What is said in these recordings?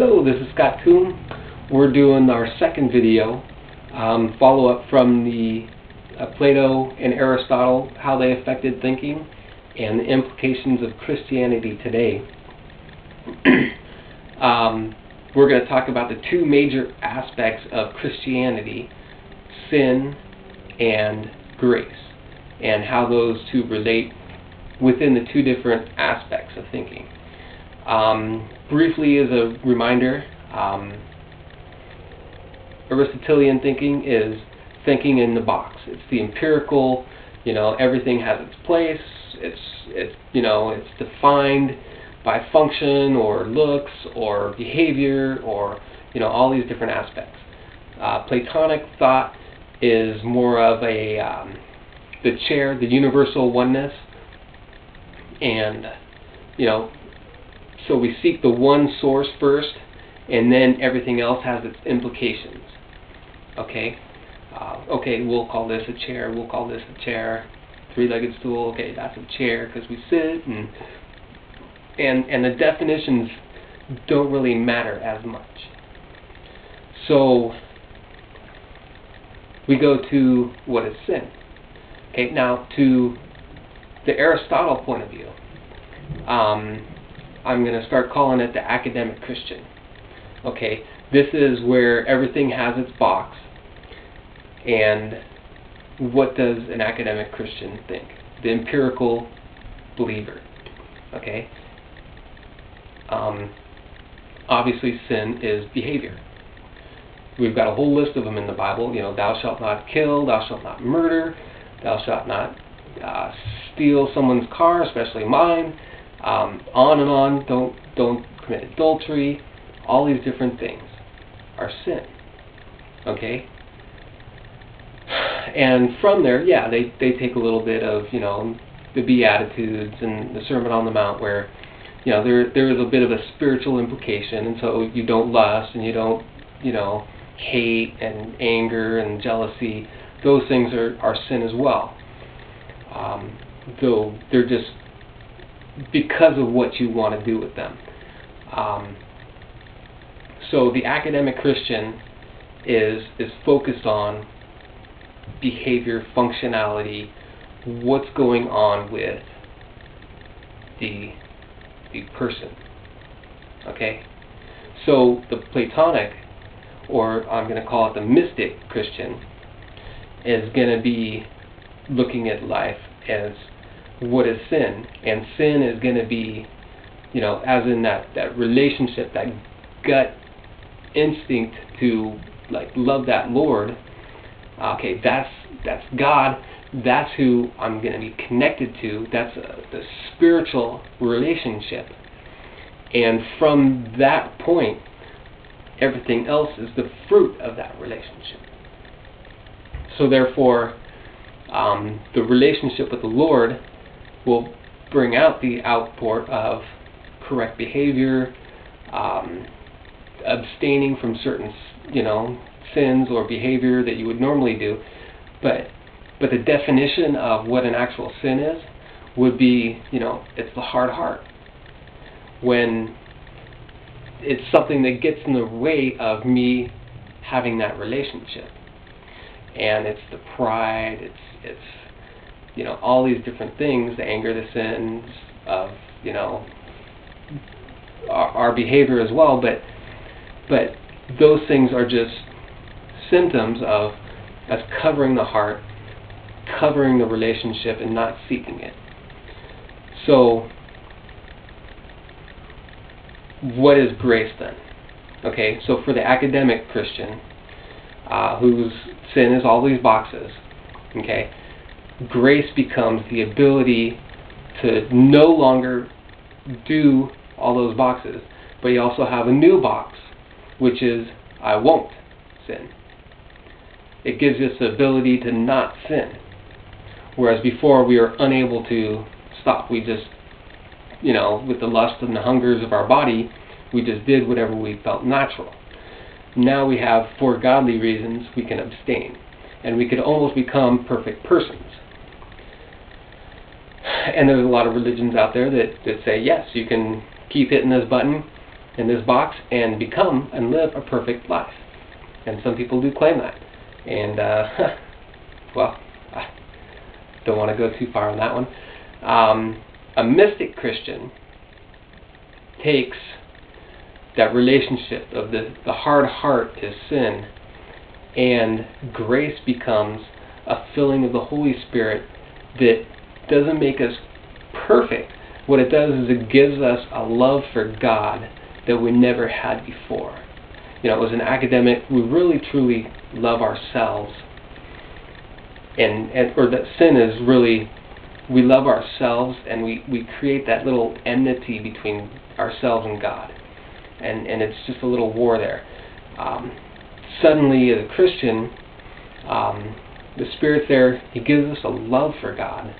Hello, this is Scott Coombe. We're doing our second video, follow-up from the Plato and Aristotle, how they affected thinking, and the implications of Christianity today. We're going to talk about the two major aspects of Christianity, sin and grace, and how those two relate within the two different aspects of thinking. Briefly, as a reminder, Aristotelian thinking is thinking in the box. It's the empirical, everything has its place. It's defined by function or looks or behavior or all these different aspects. Platonic thought is more of a the universal oneness, and so we seek the one source first, and then everything else has its implications. Okay, we'll call this a chair. We'll call this a chair. Three-legged stool. Okay, that's a chair because we sit, and the definitions don't really matter as much. So we go to what is sin. Okay, now to the Aristotle point of view, I'm going to start calling it the academic Christian. Okay, this is where everything has its box, and what does an academic Christian think? The empirical believer. Okay, obviously sin is behavior. We've got a whole list of them in the Bible. Thou shalt not kill, thou shalt not murder, thou shalt not steal someone's car, especially mine. On and on. Don't commit adultery. All these different things are sin. Okay? And from there, they take a little bit of, the Beatitudes and the Sermon on the Mount, where, there is a bit of a spiritual implication, and so you don't lust, and you don't, hate and anger and jealousy. Those things are sin as well. Though they're just because of what you want to do with them. So the academic Christian is focused on behavior, functionality, what's going on with the person. Okay? So the Platonic, or I'm going to call it the mystic Christian, is going to be looking at life as what is sin, and sin is going to be, as in that relationship, that gut instinct to love that Lord. Okay, that's God. That's who I'm going to be connected to. That's the spiritual relationship, and from that point, everything else is the fruit of that relationship. So therefore, the relationship with the Lord will bring out the output of correct behavior, abstaining from certain, sins or behavior that you would normally do. But the definition of what an actual sin is would be, it's the hard heart. When it's something that gets in the way of me having that relationship. And it's the pride, it's all these different things, the anger, the sins of, our behavior as well, but those things are just symptoms of us covering the heart, covering the relationship, and not seeking it. So, what is grace then? Okay, so for the academic Christian, whose sin is all these boxes, okay, grace becomes the ability to no longer do all those boxes, but you also have a new box, which is I won't sin. It gives us the ability to not sin, whereas before we are unable to stop. We just, with the lust and the hungers of our body, we just did whatever we felt natural. Now we have, for godly reasons, we can abstain, and we can almost become perfect persons. And there's a lot of religions out there that say, yes, you can keep hitting this button, in this box and become and live a perfect life. And some people do claim that. And, well, I don't want to go too far on that one. A mystic Christian takes that relationship of the hard heart is sin, and grace becomes a filling of the Holy Spirit that doesn't make us perfect. What it does is it gives us a love for God that we never had before. You know, as an academic, we really truly love ourselves, or that sin is really, we love ourselves, and we create that little enmity between ourselves and God, and it's just a little war there. Suddenly, as a Christian, the Spirit's there. He gives us a love for God,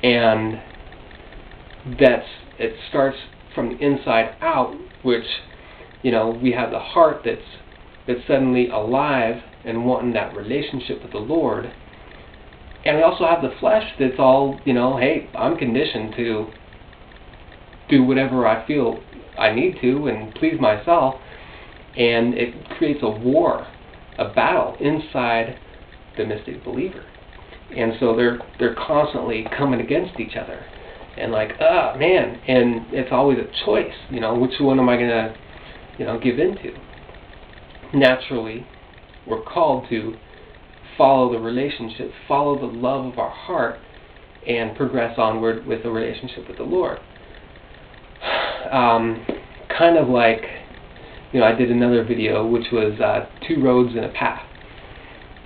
and it starts from the inside out, which, you know, we have the heart that's suddenly alive and wanting that relationship with the Lord, and we also have the flesh that's all, you know, hey, I'm conditioned to do whatever I feel I need to and please myself, and it creates a war, a battle inside the mystic believer. And so they're constantly coming against each other, and like, man, and it's always a choice, you know, which one am I gonna, you know, give into? Naturally, we're called to follow the relationship, follow the love of our heart, and progress onward with the relationship with the Lord. Kind of like, you know, I did another video which was 2 roads and a path,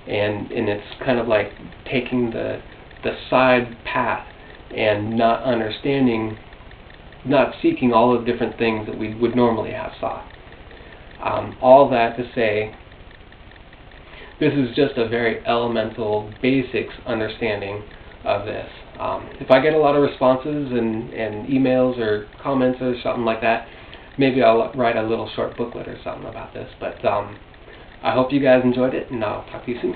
and it's kind of like taking the side path and not understanding, not seeking all the different things that we would normally have sought. All that to say, this is just a very elemental, basics understanding of this. If I get a lot of responses and emails or comments or something like that, maybe I'll write a little short booklet or something about this. But I hope you guys enjoyed it, and I'll talk to you soon.